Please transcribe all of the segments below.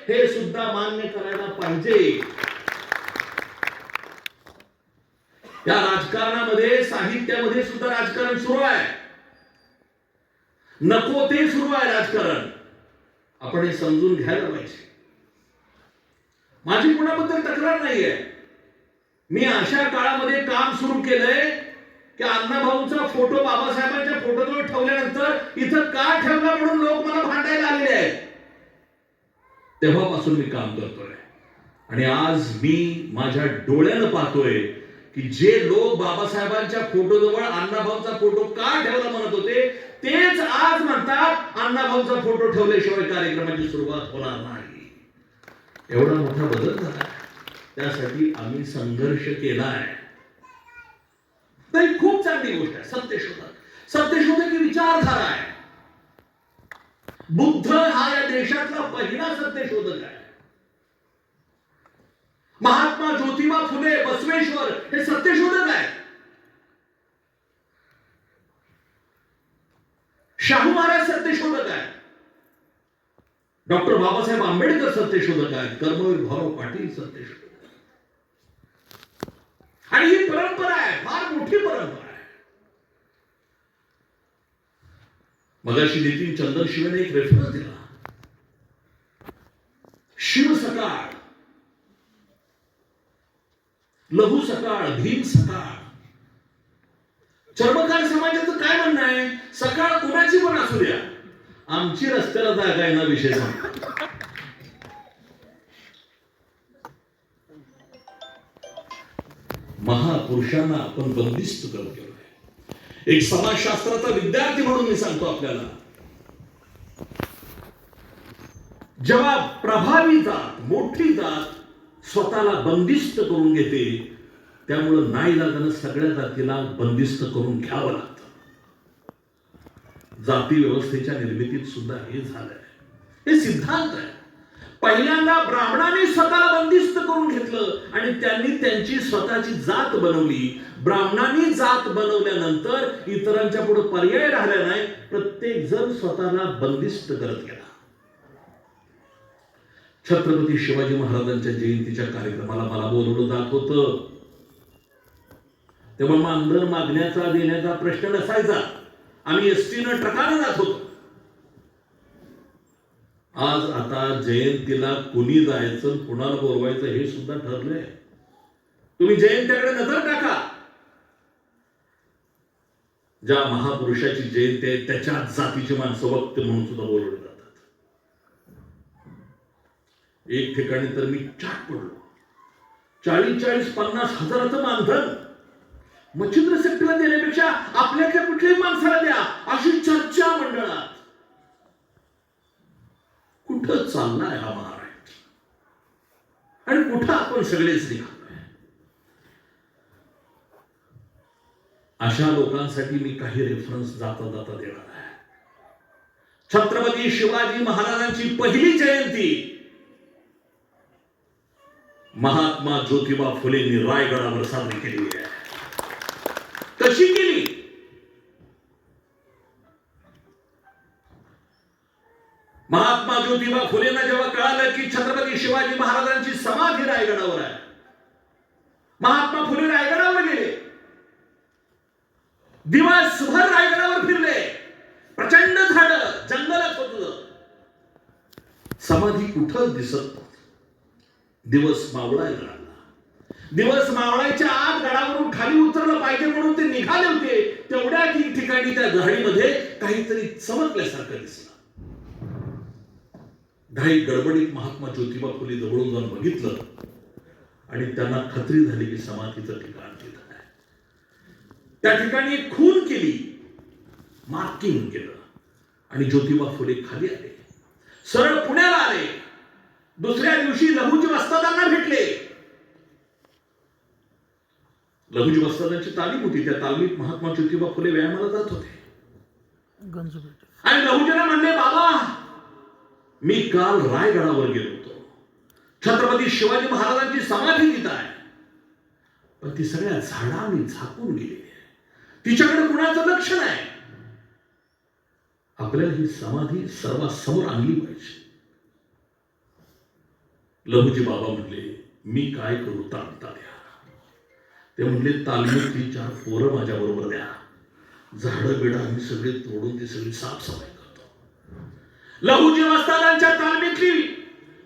हे सुद्धा मान्य करायला पाहिजे. या राजकारणामध्ये, साहित्यामध्ये सुद्धा राजकारण सुरू आहे. नको ते सुरू आहे राजकारण. आपण हे समजून घ्यायला पाहिजे. माझी कुणाबद्दल तक्रार नाहीये. मी अशा काळामध्ये काम सुरू केलंय की अण्णाभाऊंचा फोटो बाबासाहेबांच्या फोटोजवळ ठेवल्यानंतर इथं का ठेवला म्हणून लोक मला भांडायला आलेले आहेत. तेव्हापासून मी काम करतोय आणि आज मी माझ्या डोळ्यानं पाहतोय की जे लोक बाबासाहेबांच्या फोटोजवळ अण्णाभाऊंचा फोटो का ठेवला म्हणत होते, तेच आज म्हणतात अण्णाभाऊंचा फोटो ठेवल्याशिवाय कार्यक्रमाची सुरुवात होणार नाही. एवढा मोठा बदल झाला. त्यासाठी आम्ही संघर्ष केलाय. तर खूप चांगली गोष्ट आहे. सत्यशोधक, सत्यशोधक ही विचारधारा आहे. बुद्ध हा या देशातला पहिला सत्यशोधक आहे. महात्मा ज्योतिबा फुले, बसवेश्वर हे सत्यशोधक आहेत. शाहू महाराज सत्यशोधक आहेत. डॉक्टर बाबासाहेब आंबेडकर सत्यशोधक आहेत. कर्मवीर भाऊराव पाटील सत्यशोधक. आणि ही परंपरा आहे, फार मोठी परंपरा आहे. मगाशी नितीन चंदनशिवेने एक रेफरन्स दिला. शिव सकाळ, लघु सकाळ, भीम सकाळ. चर्मकार समाजाचं काय म्हणणं आहे? सकाळ कुणाची पण असू द्या, आमची रस्त्याला जागा आहे ना विषय सांगतो. महापुरुषांना आपण बंदिस्त करून ठेवलंय. एक समाजशास्त्राचा विद्यार्थी म्हणून मी सांगतो आपल्याला, जेव्हा प्रभावी जात, मोठी जात स्वतःला बंदिस्त करून घेते, त्यामुळे नाईलाजानं सगळ्या जातीला बंदिस्त करून घ्यावं लागतं. जाती व्यवस्थेच्या निर्मितीत सुद्धा हे झालंय. हे सिद्धांत आहे. पहिल्यांदा ब्राह्मणांनी स्वतःला बंदिस्त करून घेतलं आणि त्यांनी त्यांची स्वतःची जात बनवली. ब्राह्मणांनी जात बनवल्यानंतर इतरांच्या पुढे पर्याय राहिला नाही. प्रत्येक जण स्वतःला बंदिस्त करत गेला. छत्रपती शिवाजी महाराजांच्या जयंतीच्या कार्यक्रमाला मला बोलवलं जात होतं. तेव्हा मानधन मागण्याचा देण्याचा प्रश्न नसायचा. आम्ही एसटीनं ट्रकानं जात होतो. आज आता जयंतीला कुणी जायचं, कुणाला बोलवायचं हे सुद्धा ठरलंय. तुम्ही जयंतीकडे नजर टाका. ज्या महापुरुषाची जयंती आहे त्याच्याच जातीची माणसं वक्ते म्हणून सुद्धा बोलवले जातात. एक ठिकाणी तर मी चाट पडलो. 40-50 हजाराचं मानधन मच्छिंद्र सेक्टरला देण्यापेक्षा आपल्यातल्या कुठल्याही माणसाला द्या, अशी चर्चा मंडळात. कुठं चाललाय हा महाराष्ट्र आणि कुठं आपण सगळेच निघालोय. अशा लोकांसाठी मी काही रेफरन्स जाता जाता देणार आहे. छत्रपती शिवाजी महाराजांची पहिली जयंती महात्मा ज्योतिबा फुलेंनी रायगडावर साजरी केली आहे. कशी केली? महात्मा ज्योतिबा फुलेंना जेव्हा कळालं की छत्रपती शिवाजी महाराजांची समाधी रायगडावर आहे, महात्मा फुले रायगडावर गेले. दिवसभर रायगडावर फिरले. प्रचंड झाडं, जंगलात होतं. समाधी कुठं दिसत. दिवस मावळायला लागला. दिवस मावळायच्या आत गडावरून खाली उतरलं पाहिजे म्हणून ते निघाले होते. तेवढ्या ठिकाणी त्या घाईमध्ये काहीतरी चमकल्यासारखं दिसलं. घाई गडबडीत महात्मा ज्योतिबा फुले जवळून जाऊन बघितलं आणि त्यांना खात्री झाली की समाधीचं ठिकाण तिथं आहे. त्या ठिकाणी एक खून केली, मार्किंग केलं आणि ज्योतिबा फुले खाली आले. सरळ पुण्याला आले. दुसऱ्या दिवशी लहुजी वस्तादांना भेटले. लहुजी वस्तादांची तालीम होती. त्या तालमीत महात्मा ज्योतिबा फुले व्यायामाला जात होते. आणि लहुजीला म्हणले, बाबा मी काल रायगडावर गेलो होतो. छत्रपती शिवाजी महाराजांची समाधी तिथं आहे, पण ती सगळ्या झाडांनी झाकून गेलेली आहे. तिच्याकडे कुणाचं लक्ष नाही. आपल्याला ही समाधी सर्वांसमोर आणली पाहिजे. लहुजी बाबा म्हणले, मी काय करू ताणता द्या. ते म्हणले, तालमीतली 4 पोरं माझ्या बरोबर द्या, झाडं बिडं आम्ही सगळे तोडून ती सगळी साफसफाई करतो. लहुजी वस्तादांच्या तालमीतली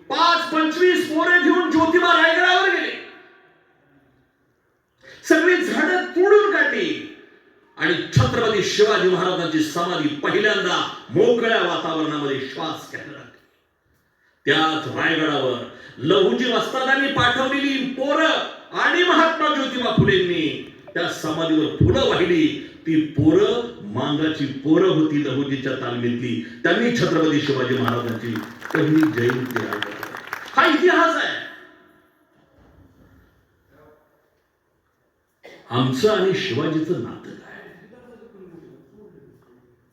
5-25 पोरे घेऊन ज्योतिबा रायगडावर गेले. सगळी झाडं तोडून काढली आणि छत्रपती शिवाजी महाराजांची समाधी पहिल्यांदा मोकळ्या वातावरणामध्ये श्वास घ्यायला लागली. त्याच रायगडावर लहुजी वस्तादांनी पाठवलेली पोरं आणि महात्मा ज्योतिबा फुलेंनी त्या समाधीवर फुलं वाहिली. ती पोरं मांगाची पोरं होती लहुजीच्या तालमीतली. त्यांनी छत्रपती शिवाजी महाराजांची पहिली जयंती रायगडावर. हा इतिहास आहे. आमचं आणि शिवाजीचं नातं काय?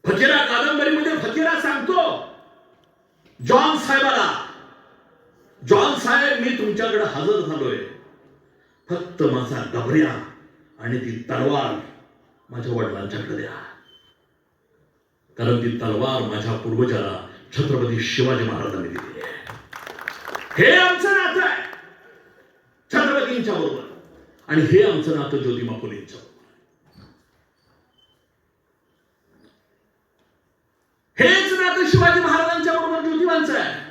फकीरा कादंबरीमध्ये फकीरा सांगतो जॉन साहेबाला, जॉन साहेब, मी तुमच्याकडे हजर झालोय, फक्त माझा गबऱ्या आणि ती तलवार माझ्या वडिलांच्याकडे द्या, कारण ती तलवार माझ्या पूर्वजाला छत्रपती शिवाजी महाराजांनी दिली आहे. हे आमचं नातं आहे छत्रपतींच्या बरोबर, आणि हे आमचं नातं ज्योतिबा फुलेंच्या बरोबर. हेच नातं शिवाजी महाराजांच्या बरोबर ज्योतिबांचं आहे.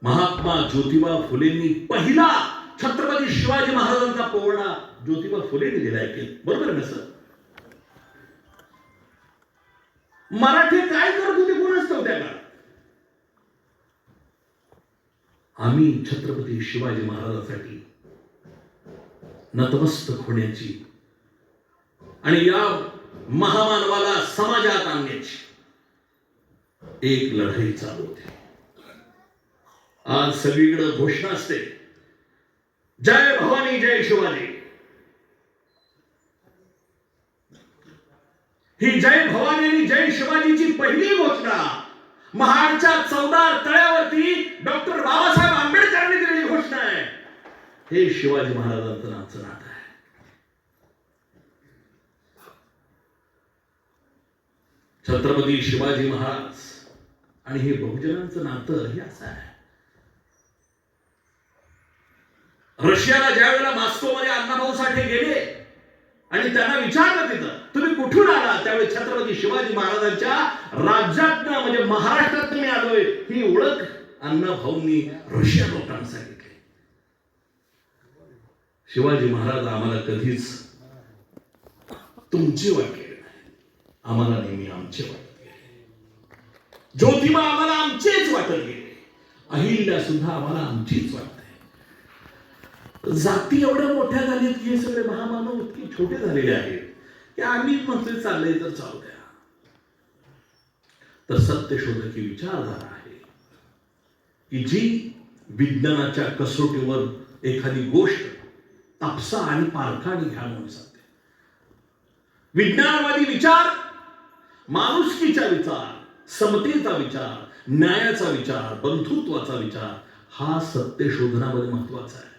महात्मा ज्योतिबा फुलेंनी पहिला छत्रपती शिवाजी महाराजांचा पोवाडा ज्योतिबा फुलेंनी दिलाय की बरोबर आहे ना सर? मराठी काय करत होते कोणच नव्हत्या का? आम्ही छत्रपती शिवाजी महाराजांसाठी नतमस्तक होण्याची आणि या महामानवाला समाजात आणण्याची एक लढाई चालू होती. आज सगळीकडे घोषणा असते, जय भवानी जय शिवाजी. ही जय भवानी आणि जय शिवाजीची पहिली घोषणा महाडच्या 14 तळ्यावरती डॉक्टर बाबासाहेब आंबेडकरांनी दिलेली घोषणा आहे. हे शिवाजी महाराजांचं नातं आहे. छत्रपती शिवाजी महाराज आणि हे बहुजनांचं नातं हे असं आहे. रशियाला ज्या वेळेला मॉस्कोमध्ये अण्णाभाऊ साठे गेले आणि त्यांना विचारलं तिथं तुम्ही कुठून आला, त्यावेळी छत्रपती शिवाजी महाराजांच्या राज्यातनं म्हणजे महाराष्ट्रात मी आलोय ही ओळख अण्णाभाऊंनी रशिया लोकांना सांगितली. शिवाजी महाराज आम्हाला कधीच तुमचे वाटले नाही, आम्हाला नेहमी आमचे वाटत गेले. ज्योतिबा आम्हाला आमचेच वाटत गेले, अहिल्या सुद्धा आम्हाला आमचीच वाटते. जाती एवढ्या मोठ्या झाल्यात की हे सगळे महामानव इतके छोटे झालेले आहेत की आम्ही म्हणतोय चाललंय तर चालू द्या. तर सत्यशोधकी विचारधारा आहे की जी विज्ञानाच्या कसोटीवर एखादी गोष्ट तापसा आणि पारखाने घ्या म्हणून सांगते. विज्ञानवादी विचार, माणुसकीचा विचार, समतेचा विचार, न्यायाचा विचार, बंधुत्वाचा विचार हा सत्यशोधनामध्ये महत्वाचा आहे.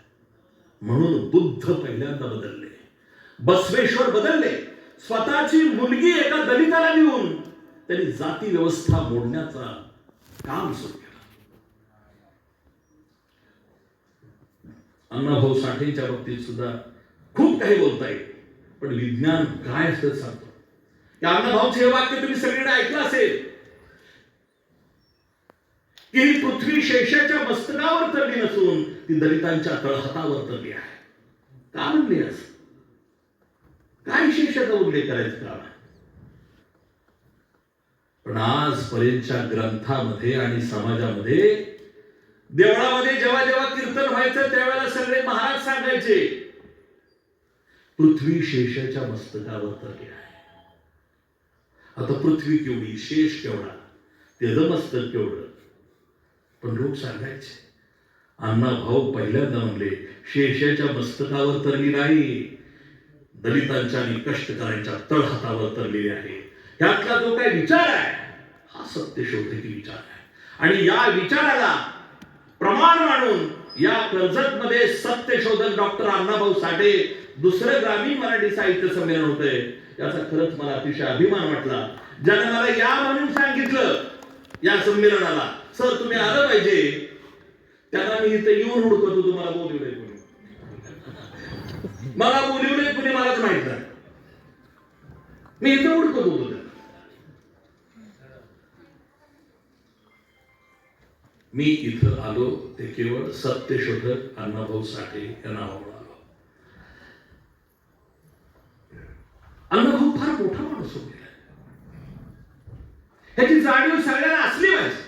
म्हणून बुद्ध पहिल्यांदा बदलले, बसवेश्वर बदलले. स्वतःची मुलगी एका दलिताला देऊन त्यांनी जाती व्यवस्था मोडण्याचा काम सुरू केलं. अण्णाभाऊ साठेंच्या बाबतीत सुद्धा खूप काही बोलता येईल, पण विज्ञान काय असतं सांगतो. या अण्णाभाऊचे हे वाक्य तुम्ही सगळीकडे ऐकलं असेल की ही पृथ्वी शेषाच्या मस्तकावर तरली नसून ती दलितांच्या तळहातावर तरली आहे. का म्हणली असं? काय शेषाचा उल्लेख करायचा का? पण आजपर्यंतच्या ग्रंथामध्ये आणि समाजामध्ये देवळामध्ये जेव्हा जेव्हा कीर्तन व्हायचं त्यावेळेला सगळे महाराज सांगायचे पृथ्वी शेषाच्या मस्तकावर तरली आहे. आता पृथ्वी केवढी, शेष केवढा, त्याचं मस्तक केवढं, पण लोक सांगायचे. अण्णाभाऊ पहिल्यांदा म्हणले शेषाच्या मस्तकावर तरली नाही, दलितांच्या आणि कष्टकऱ्यांच्या तळहातावर तरलेली आहे. ह्यातला जो काही विचार आहे हा सत्यशोधकी विचार आहे. आणि या विचाराला प्रमाण मानून या कर्जतमध्ये सत्यशोधक डॉक्टर अण्णाभाऊ साठे दुसरं ग्रामीण मराठी साहित्य संमेलन होतंय. याचा खरंच मला अतिशय अभिमान वाटला. ज्याने मला या म्हणून सांगितलं या संमेलनाला, सर तुम्ही आलं पाहिजे, त्यांना मी इथे येऊन हुडकत होतो, मला बोलवलंय कोणी, मला बोलवलंय कोणी मलाच माहित नाही. मी इथं हुडकत होतो त्यांना. मी इथं आलो ते केवळ सत्यशोधक अण्णाभाऊ साठे या नावावर आलो. अण्णाभाऊ फार मोठा माणूस होता, ह्याची जाणीव सगळ्यांना असली पाहिजे.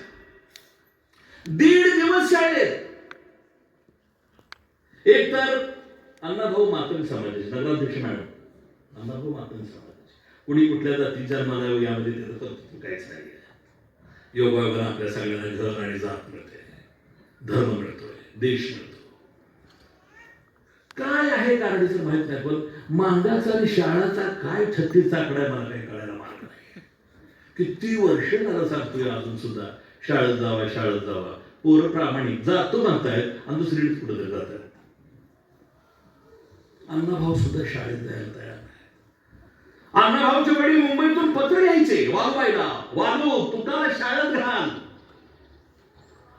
1.5 दिवस शाळेत. एक तर अण्णाभाऊ मातंग समाजाचे नगराध्यक्ष मॅडम, अण्णाभाऊ मातंग समाजाचे, कुणी कुठल्या जातीच्या मानावं यामध्ये त्याचं कर्तृत्व काहीच नाही. योगायोगाने आपल्या सगळ्यांना घर आणि जात मिळते, धर्म मिळतोय, देश मिळतो. काय आहे कारणीचं माहित नाही, पण मांगाचा आणि शाळाचा काय 36 आकडा आहे मला काही कळायला मार्ग नाही. किती वर्ष झालं सांगतोय अजून सुद्धा शाळेत जावा, शाळेत जावा. पोरं प्रामाणिक जातो म्हणतायत आणि दुसरीकडे कुठं तरी जात आहेत. अण्णाभाऊ सुद्धा शाळेत जायला तयार नाही. अण्णाभाऊच्या वडील मुंबईतून पत्र यायचे वालूबाईला, वालू तू का शाळेत घाल.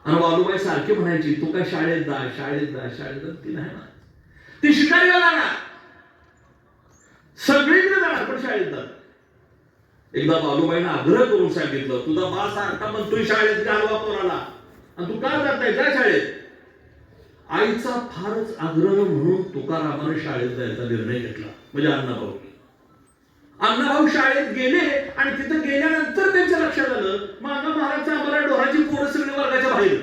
आणि वालूबाई सारखे म्हणायची तू काय शाळेत जा, शाळेत जा, शाळेत जा. ती नाही, ती शिकारीला जाणार, सगळीकडे जाणार, पण शाळेत जाणार. एकदा बालूबाईनं आग्रह करून सांगितलं, तुझा बा सारखा म्हणतोय शाळेत घालवा पोराला, आणि तू का जात नाही, जा शाळेत. आईचा फारच आग्रह म्हणून तुकारामाने शाळेत जायचा निर्णय घेतला, म्हणजे अण्णाभाऊ. अण्णाभाऊ शाळेत गेले आणि तिथं गेल्यानंतर त्यांच्या लक्षात आलं मागा महाराजचा आम्हाला डोहाची पोरं सगळी वर्गाच्या बाहेर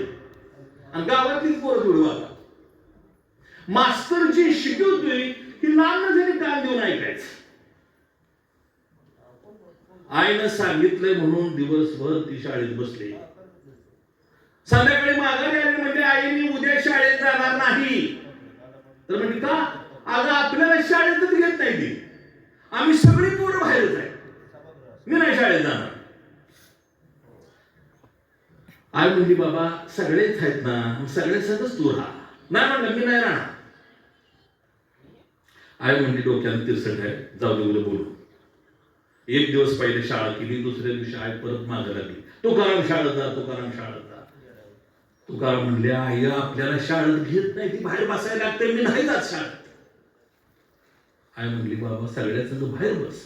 आणि गावातलीच पोरं जुळवा. मास्तर जी शिकवतोय की लांब जरी कान देऊन ऐकायचं. आईनं सांगितलंय म्हणून दिवसभर ती शाळेत बसली. संध्याकाळी माघारी आली म्हणजे आई मी उद्या शाळेत जाणार नाही. तर म्हणजे का, अगं आपल्याला शाळेतच घेत नाही ती, आम्ही सगळी पोरं बाहेरच आहे, मी नाही शाळेत जाणार. आई म्हणली बाबा सगळेच आहेत ना, सगळे संगच तू राहा. नाही म्हणलं मी नाही राहणार. आई म्हणली डोक्यानं तिरसट आहे, जाऊ दे उद्या बोलू. एक दिवस पहिले शाळा केली, दुसऱ्या दिवशी आई परत मागं लागली, तुकाराम शाळेत जा, तुकाराम शाळेत जा. तुकाराम म्हणले आई आपल्याला शाळेत घेत नाही, ती बाहेर बसायला लागते, मी नाही जात शाळेत. आई म्हणली बाबा सगळ्या संग बाहेर बस,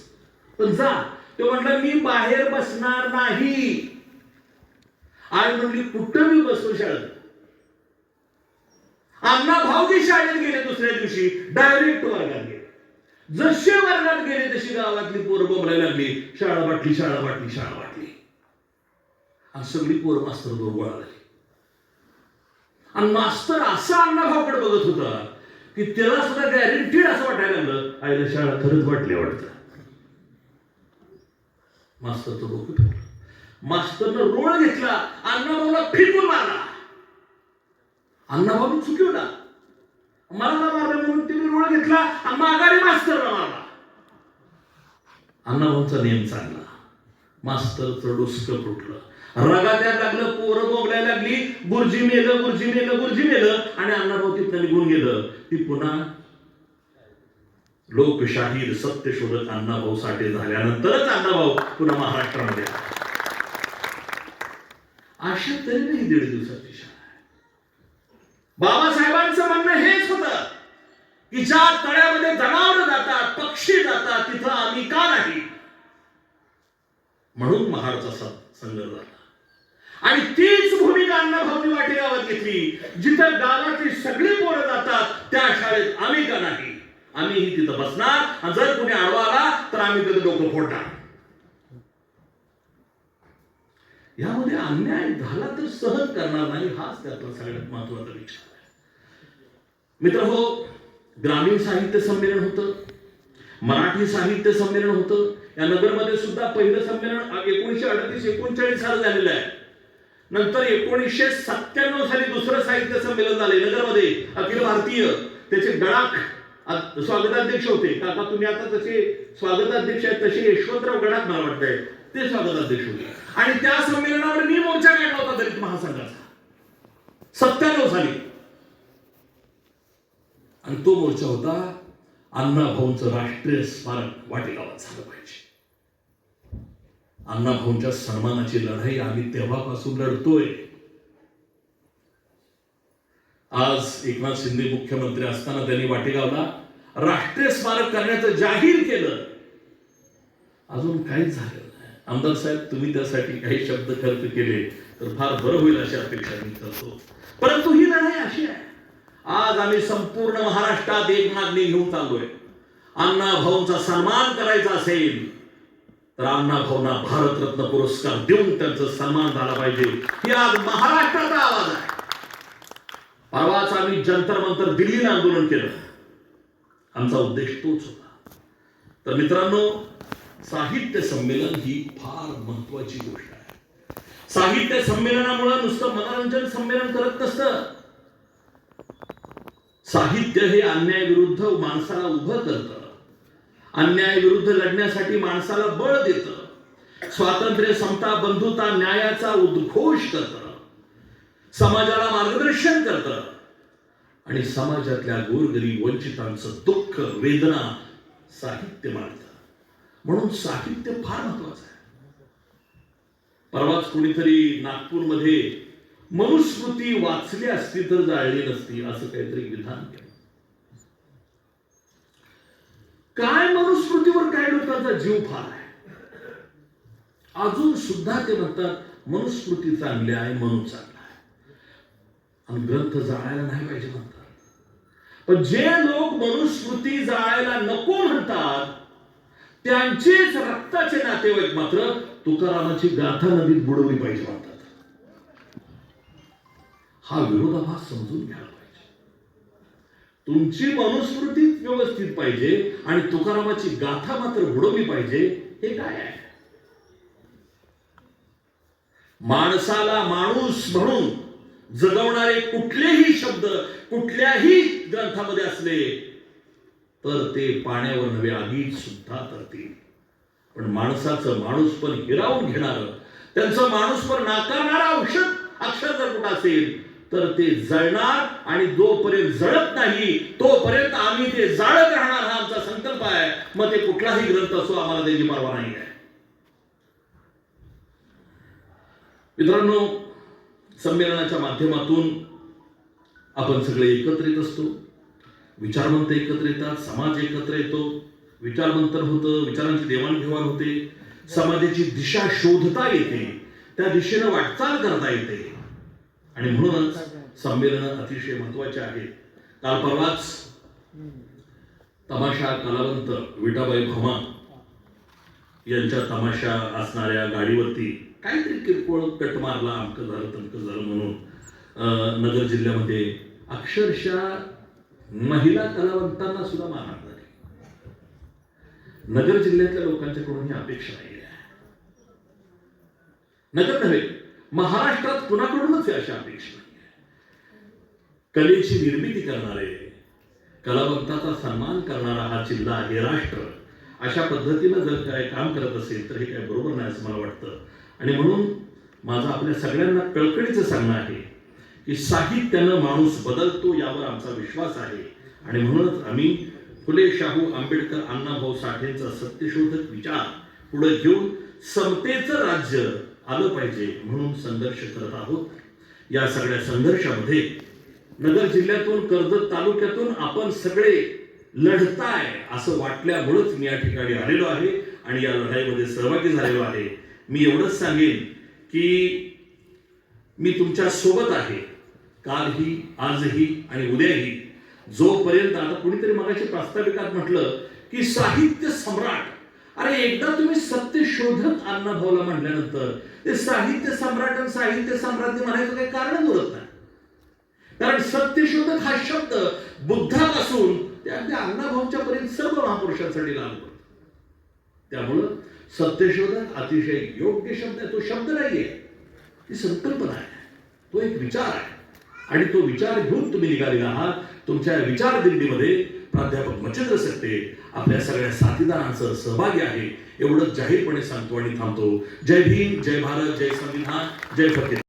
पण जा. तो म्हटलं मी बाहेर बसणार नाही. आई म्हणली कुठं मी बसतो शाळेत. अण्णा भाऊजी शाळेत गेले दुसऱ्या दिवशी, डायरेक्ट वर्गात गेले. जसे वर्गात गेले तशी गावातली पोरं बोलायला लागली, शाळा वाटली, शाळा वाटली, शाळा वाटली. आणि सगळी पोरं मास्तर बरोबर गोळा लागली. आणि मास्तर असा अण्णाभाऊकडे बघत होता की त्याला सुद्धा गॅरंटीड असं वाटायला लागलं आईला शाळा खरंच वाटली वाटतं. मास्तरचं डोकं फिरलं. मास्तरनं रोळ घेतला, अण्णाभाऊला फेकून मारला. अण्णाभाऊ चुकवला, मला मारलं म्हणून तिने रोळ घेतला आणि माघारी मास्तरला मारला. अण्णाभाऊचा नेम चांगला. मास्तरचं डोसकं फुटलं, रगात्यात लागलं, पोरं बोबलायला लागली, गुरुजी मेलं, गुरुजी मेलं, गुरुजी मेलं. आणि अण्णाभाऊ तिथं निघून गेलं. ती पुन्हा लोकशाहीर सत्यशोधक अण्णाभाऊ साठे झाल्यानंतरच अण्णाभाऊ पुन्हा महाराष्ट्रामध्ये. अशा तऱ्हेने ही 1.5 दिवसाची शाळा आहे. बाबासाहेबांचं म्हणणं हेच होतं की ज्या तळ्यामध्ये जनावर जातात, पक्षी जातात, तिथं आम्ही का नाही. म्हणून महाडचा संघर्ष झाला. आणि तीच भूमिका अण्णाभाऊंनी वाटे गावात घेतली. जिथं गावातली सगळी पोरं जातात त्या शाळेत आम्ही का नाही, आम्हीही तिथं बसणार, आणि जर कोणी आडवा आला तर आम्ही तिथं डोकं फोडणार. यामध्ये अन्याय झाला तर सहन करणार नाही, हाच त्यातला सगळ्यात महत्वाचा विचार आहे. मित्रहो, ग्रामीण साहित्य संमेलन होतं, मराठी साहित्य संमेलन होतं. या नगरमध्ये सुद्धा पहिलं संमेलन 1938-39 साली झालेलं आहे. नंतर 1997 साली दुसरं साहित्य संमेलन झाले नगरमध्ये, अखिल भारतीय. त्याचे गडाख स्वागताध्यक्ष होते. काका तुम्ही आता तसे स्वागताध्यक्ष आहेत, तसे यशवंतराव गडाख मला वाटतंय ते स्वागताध्यक्ष होते. आणि त्या संमेलनावर मी मोर्चा काढला होता दलित महासंघाचा 97 साली. आणि तो मोर्चा होता अण्णाभाऊंचं राष्ट्रीय स्मारक वाटेगावात झालं पाहिजे. अण्णाभाऊंच्या सन्मानाची लढाई आम्ही तेव्हापासून लढतोय. आज एकनाथ शिंदे मुख्यमंत्री असताना त्यांनी वाटेगावला राष्ट्रीय स्मारक करण्याचं जाहीर केलं. अजून काहीच झालं नाही. आमदार साहेब, तुम्ही त्यासाठी काही शब्द खर्च केले तर फार बरं होईल अशी अपेक्षा मी करतो. परंतु ही लढाई अशी आहे, आज आम्ही संपूर्ण महाराष्ट्रात एक मागणी घेऊन चाललोय. अण्णा भाऊंचा सन्मान करायचा असेल तर अण्णा भाऊंना भारतरत्न पुरस्कार देऊन त्यांचा सन्मान झाला पाहिजे. ही आज महाराष्ट्राचा आवाज आहे. परवाच आम्ही जंतर मंतर दिल्लीला आंदोलन केलं. आमचा उद्देश तोच होता. तर मित्रांनो, साहित्य संमेलन ही फार महत्वाची गोष्ट आहे. साहित्य संमेलनामुळे नुसतं मनोरंजन संमेलन करत नसतं. साहित्य हे अन्यायाविरुद्ध माणसाला उभं करतं. अन्यायाविरुद्ध लढण्यासाठी माणसाला बळ देतं. स्वातंत्र्य, समता, बंधुता, न्यायाचा उद्घोष करतं. समाजाला मार्गदर्शन करतं आणि समाजातल्या गोरगरीब वंचितांचं दुःख, वेदना साहित्य मांडतं. म्हणून साहित्य फार महत्वाचं आहे. परवाच कोणीतरी नागपूरमध्ये मनुस्मृती वाचली असती तर जाळली नसती असं काहीतरी विधान केलं. काय मनुस्मृतीवर काय लोकांचा जीव फार आहे. अजून सुद्धा ते म्हणतात मनुस्मृती चांगली आहे, म्हणून चांगला आहे, आणि ग्रंथ जाळायला नाही पाहिजे म्हणतात. पण जे लोक मनुस्मृती जाळायला नको म्हणतात त्यांचेच रक्ताचे नातेवाईक मात्र तुकारामाची गाथा नदीत बुडवली पाहिजे म्हणतात. हा विरोधाभास समजून घ्यायला पाहिजे. तुमची मनुस्मृती व्यवस्थित पाहिजे आणि तुकारामाची गाथा मात्र बुडवली पाहिजे. हे काय आहे? माणसाला माणूस म्हणून जगवणारे कुठलेही शब्द कुठल्याही ग्रंथामध्ये असले तर ते पाण्यावर नव्हे आगीत सुद्धा तरतील. पण माणसाचं माणूसपण हिरावून घेणार, त्यांचं माणूसपण नाकारणारा अक्षर जर कुठं असेल तर ते जळणार. आणि जोपर्यंत जळत नाही तोपर्यंत आम्ही ते जाळत राहणार, हा आमचा संकल्प आहे. मग ते कुठलाही ग्रंथ असो, आम्हाला त्याची परवा नाही आहे. मित्रांनो, संमेलनाच्या माध्यमातून आपण सगळे एकत्रित असतो. विचारवंत एकत्र येतात, समाज एकत्र येतो, विचारमंथन होतं, विचारांची देवाणघेवाण होते, समाजाची दिशा शोधता येते, त्या दिशेनं वाटचाल करता येते. आणि म्हणूनच संमेलन अतिशय महत्वाचे आहेत. काल परवाच तमाशा कलावंत विठाबाई भोमा यांच्या तमाशा असणाऱ्या गाडीवरती काहीतरी किरकोळ कट मारला, अमकं झालं तमकं झालं म्हणून नगर जिल्ह्यामध्ये अक्षरशः महिला कलावंतांना सुद्धा मारहाण झाली. नगर जिल्ह्यातल्या लोकांच्याकडून ही अपेक्षा नाही आहे. नगर नव्हे, महाराष्ट्रात कुणाकडूनच अशा अपेक्षा नाही. कलेची निर्मिती करणारे, कलावंताचा सन्मान करणारा हा जिल्हा, हे राष्ट्र अशा पद्धतीनं जर काय काम करत असेल तर हे काय बरोबर नाही असं मला वाटतं. आणि म्हणून माझं आपल्या सगळ्यांना कळकळीचं सांगणं आहे की साहित्यानं माणूस बदलतो यावर आमचा विश्वास आहे. आणि म्हणूनच आम्ही फुले, शाहू, आंबेडकर, अण्णाभाऊ साठेंचा सत्यशोधक विचार पुढे घेऊन समतेचं राज्य आलं पाहिजे म्हणून संघर्ष करत आहोत. या सगळ्या संघर्षामध्ये नगर जिल्ह्यातून, कर्जत तालुक्यातून आपण सगळे लढताय असं वाटल्यामुळेच मी या ठिकाणी आलेलो आहे आणि या लढाईमध्ये सहभागी झालेलो आहे. मी एवढंच सांगेन की मी तुमच्या सोबत आहे, कालही, आजही आणि उद्याही. जोपर्यंत, आता कुणीतरी मगाशी प्रास्ताविकात म्हटलं की साहित्य सम्राट, अरे एकदा तुम्ही सत्यशोधक अण्णाभाऊला म्हटल्यानंतर ते साहित्य सम्राट आणि साहित्य सम्राट म्हणायचं काही कारण उरत नाही. कारण सत्यशोधक हा शब्द बुद्धापासून ते अगदी अण्णाभाऊच्या पर्यंत सर्व महापुरुषांसाठी लागू पडतो. त्यामुळं सत्यशोधक अतिशय योग्य शब्द आहे. तो शब्द नाहीये, ती संकल्पना आहे, तो एक विचार आहे. आणि तो विचार घेऊन तुम्ही निघालेला आहात. तुमच्या विचार दिंडीमध्ये प्राध्यापक मच्छिंद्र सकटे आपल्या सगळ्या साथीदारांसह सहभागी आहे एवढं जाहीरपणे सांगतो आणि थांबतो. जय भीम, जय भारत, जय संविधान, जय फकीर.